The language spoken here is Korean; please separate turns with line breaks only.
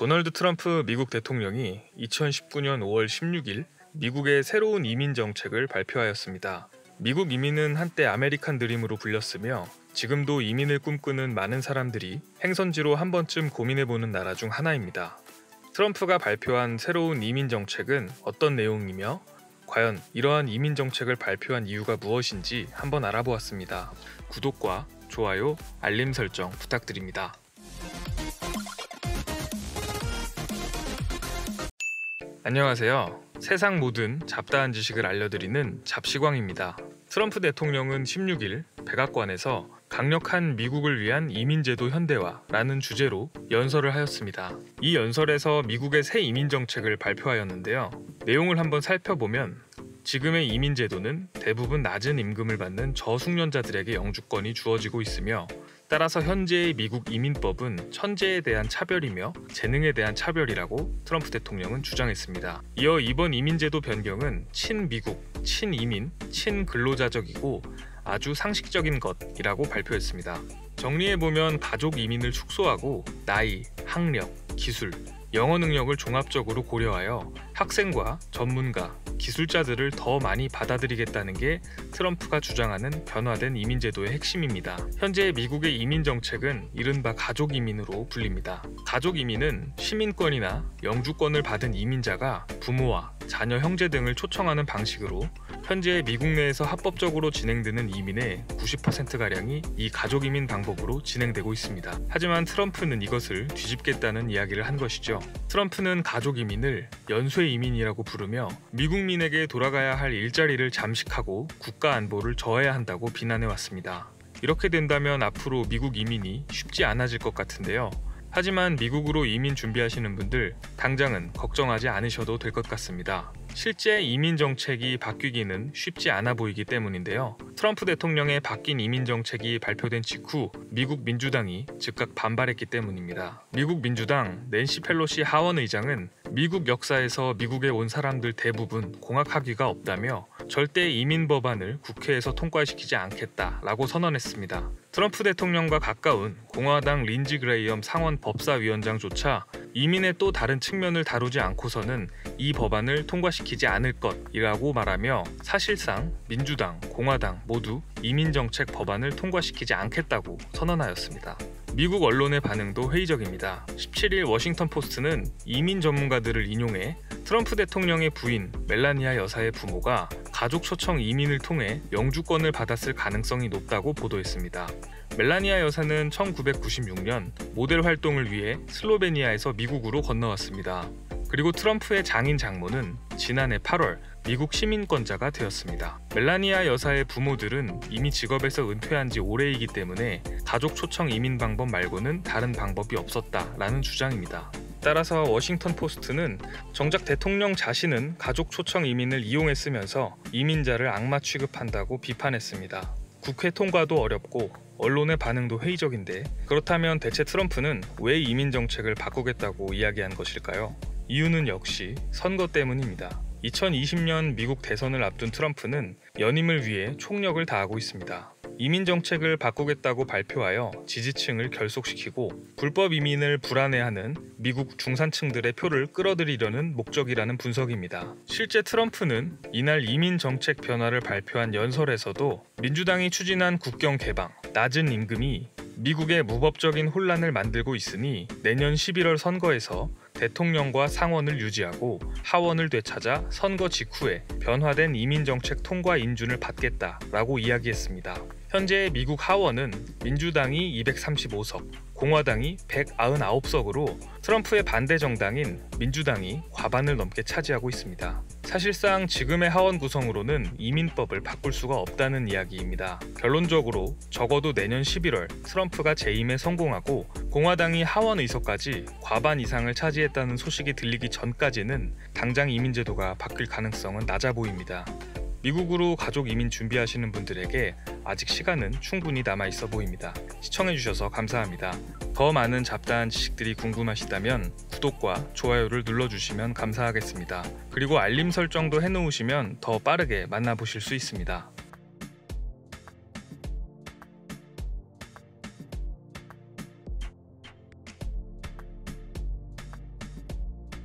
도널드 트럼프 미국 대통령이 2019년 5월 16일 미국의 새로운 이민 정책을 발표하였습니다. 미국 이민은 한때 아메리칸 드림으로 불렸으며 지금도 이민을 꿈꾸는 많은 사람들이 행선지로 한 번쯤 고민해보는 나라 중 하나입니다. 트럼프가 발표한 새로운 이민 정책은 어떤 내용이며 과연 이러한 이민 정책을 발표한 이유가 무엇인지 한번 알아보았습니다. 구독과 좋아요, 알림 설정 부탁드립니다. 안녕하세요. 세상 모든 잡다한 지식을 알려드리는 잡시광입니다. 트럼프 대통령은 16일 백악관에서 강력한 미국을 위한 이민제도 현대화라는 주제로 연설을 하였습니다. 이 연설에서 미국의 새 이민 정책을 발표하였는데요. 내용을 한번 살펴보면 지금의 이민제도는 대부분 낮은 임금을 받는 저숙련자들에게 영주권이 주어지고 있으며 따라서 현재의 미국 이민법은 천재에 대한 차별이며 재능에 대한 차별이라고 트럼프 대통령은 주장했습니다. 이어 이번 이민제도 변경은 친미국, 친이민, 친근로자적이고 아주 상식적인 것이라고 발표했습니다. 정리해보면 가족 이민을 축소하고 나이, 학력, 기술, 영어 능력을 종합적으로 고려하여 학생과 전문가, 기술자들을 더 많이 받아들이겠다는 게 트럼프가 주장하는 변화된 이민제도의 핵심입니다. 현재 미국의 이민 정책은 이른바 가족 이민으로 불립니다. 가족 이민은 시민권이나 영주권을 받은 이민자가 부모와 자녀, 형제 등을 초청하는 방식으로 현재 미국 내에서 합법적으로 진행되는 이민의 90%가량이 이 가족 이민 방법으로 진행되고 있습니다. 하지만 트럼프는 이것을 뒤집겠다는 이야기를 한 것이죠. 트럼프는 가족 이민을 연쇄 이민이라고 부르며 미국민에게 돌아가야 할 일자리를 잠식하고 국가 안보를 저해야 한다고 비난해왔습니다. 이렇게 된다면 앞으로 미국 이민이 쉽지 않아질 것 같은데요. 하지만 미국으로 이민 준비하시는 분들 당장은 걱정하지 않으셔도 될 것 같습니다. 실제 이민 정책이 바뀌기는 쉽지 않아 보이기 때문인데요. 트럼프 대통령의 바뀐 이민 정책이 발표된 직후 미국 민주당이 즉각 반발했기 때문입니다. 미국 민주당 낸시 펠로시 하원 의장은 미국 역사에서 미국에 온 사람들 대부분 공학학위가 없다며 절대 이민 법안을 국회에서 통과시키지 않겠다라고 선언했습니다. 트럼프 대통령과 가까운 공화당 린지 그레이엄 상원 법사위원장조차 이민의 또 다른 측면을 다루지 않고서는 이 법안을 통과시키지 않을 것이라고 말하며 사실상 민주당, 공화당 모두 이민정책 법안을 통과시키지 않겠다고 선언하였습니다. 미국 언론의 반응도 회의적입니다. 17일 워싱턴 포스트는 이민 전문가들을 인용해 트럼프 대통령의 부인 멜라니아 여사의 부모가 가족 초청 이민을 통해 영주권을 받았을 가능성이 높다고 보도했습니다. 멜라니아 여사는 1996년 모델 활동을 위해 슬로베니아에서 미국으로 건너왔습니다. 그리고 트럼프의 장인 장모는 지난해 8월 미국 시민권자가 되었습니다. 멜라니아 여사의 부모들은 이미 직업에서 은퇴한 지 오래이기 때문에 가족 초청 이민 방법 말고는 다른 방법이 없었다라는 주장입니다. 따라서 워싱턴 포스트는 정작 대통령 자신은 가족 초청 이민을 이용했으면서 이민자를 악마 취급한다고 비판했습니다. 국회 통과도 어렵고 언론의 반응도 회의적인데 그렇다면 대체 트럼프는 왜 이민 정책을 바꾸겠다고 이야기한 것일까요? 이유는 역시 선거 때문입니다. 2020년 미국 대선을 앞둔 트럼프는 연임을 위해 총력을 다하고 있습니다. 이민 정책을 바꾸겠다고 발표하여 지지층을 결속시키고 불법 이민을 불안해하는 미국 중산층들의 표를 끌어들이려는 목적이라는 분석입니다. 실제 트럼프는 이날 이민 정책 변화를 발표한 연설에서도 민주당이 추진한 국경 개방, 낮은 임금이 미국의 무법적인 혼란을 만들고 있으니 내년 11월 선거에서 대통령과 상원을 유지하고 하원을 되찾아 선거 직후에 변화된 이민정책 통과 인준을 받겠다라고 이야기했습니다. 현재 미국 하원은 민주당이 235석, 공화당이 199석으로 트럼프의 반대 정당인 민주당이 과반을 넘게 차지하고 있습니다. 사실상 지금의 하원 구성으로는 이민법을 바꿀 수가 없다는 이야기입니다. 결론적으로 적어도 내년 11월 트럼프가 재임에 성공하고 공화당이 하원 의석까지 과반 이상을 차지했다는 소식이 들리기 전까지는 당장 이민제도가 바뀔 가능성은 낮아 보입니다. 미국으로 가족 이민 준비하시는 분들에게 아직 시간은 충분히 남아있어 보입니다. 시청해주셔서 감사합니다. 더 많은 잡다한 지식들이 궁금하시다면 구독과 좋아요를 눌러주시면 감사하겠습니다. 그리고 알림 설정도 해놓으시면 더 빠르게 만나보실 수 있습니다.